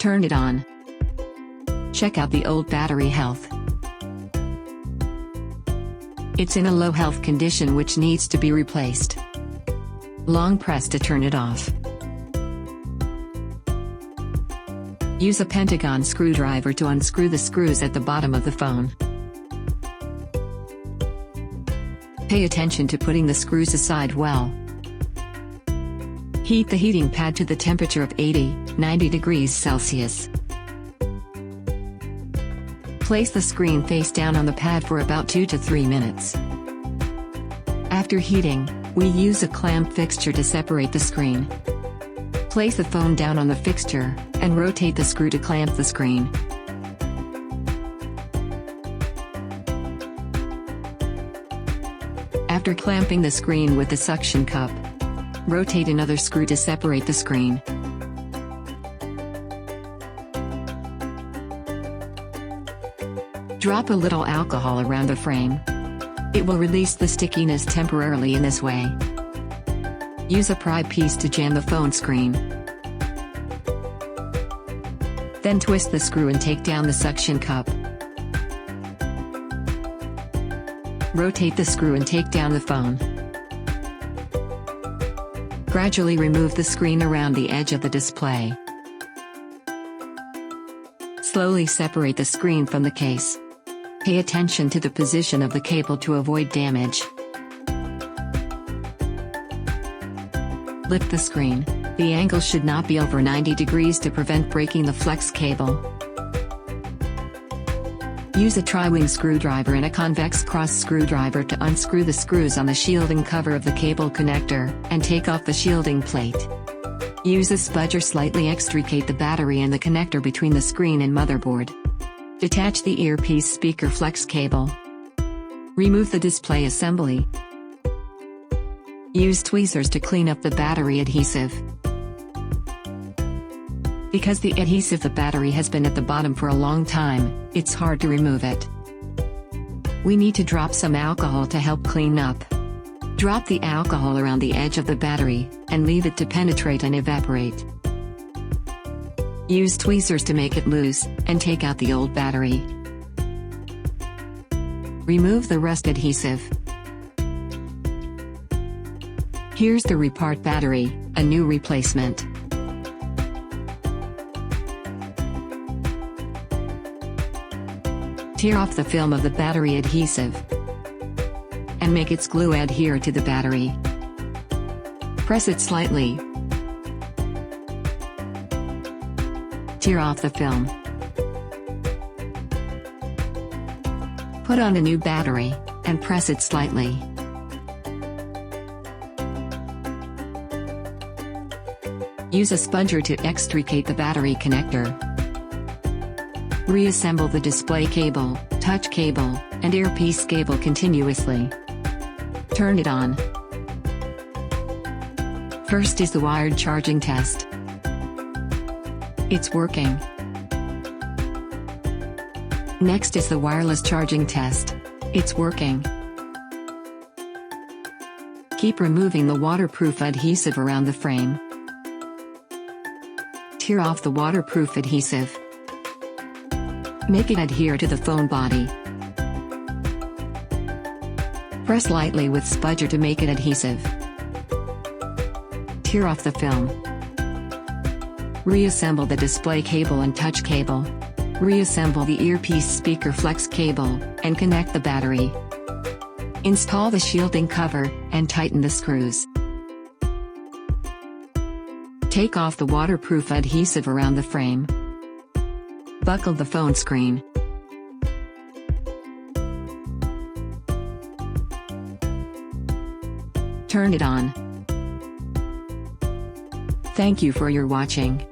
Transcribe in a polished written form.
Turn it on. Check out the old battery health. It's in a low health condition which needs to be replaced. Long press to turn it off. Use a pentagon screwdriver to unscrew the screws at the bottom of the phone. Pay attention to putting the screws aside well. Heat the heating pad to the temperature of 80-90 degrees Celsius. Place the screen face down on the pad for about 2 to 3 minutes. After heating, we use a clamp fixture to separate the screen. Place the phone down on the fixture, and rotate the screw to clamp the screen. After clamping the screen with the suction cup, rotate another screw to separate the screen. Drop a little alcohol around the frame. It will release the stickiness temporarily in this way. Use a pry piece to jam the phone screen. Then twist the screw and take down the suction cup. Rotate the screw and take down the phone. Gradually remove the screen around the edge of the display. Slowly separate the screen from the case. Pay attention to the position of the cable to avoid damage. Lift the screen. The angle should not be over 90 degrees to prevent breaking the flex cable. Use a tri-wing screwdriver and a convex cross screwdriver to unscrew the screws on the shielding cover of the cable connector, and take off the shielding plate. Use a spudger slightly extricate the battery and the connector between the screen and motherboard. Detach the earpiece speaker flex cable. Remove the display assembly. Use tweezers to clean up the battery adhesive. Because the adhesive the battery has been at the bottom for a long time, it's hard to remove it. We need to drop some alcohol to help clean up. Drop the alcohol around the edge of the battery, and leave it to penetrate and evaporate. Use tweezers to make it loose, and take out the old battery. Remove the rust adhesive. Here's the REPART battery, a new replacement. Tear off the film of the battery adhesive, and make its glue adhere to the battery. Press it slightly. Tear off the film. Put on a new battery, and press it slightly. Use a sponger to extricate the battery connector. Reassemble the display cable, touch cable, and earpiece cable continuously. Turn it on. First is the wired charging test. It's working. Next is the wireless charging test. It's working. Keep removing the waterproof adhesive around the frame. Tear off the waterproof adhesive. Make it adhere to the phone body. Press lightly with spudger to make it adhesive. Tear off the film. Reassemble the display cable and touch cable. Reassemble the earpiece speaker flex cable, and connect the battery. Install the shielding cover, and tighten the screws. Take off the waterproof adhesive around the frame. Buckle the phone screen. Turn it on. Thank you for your watching.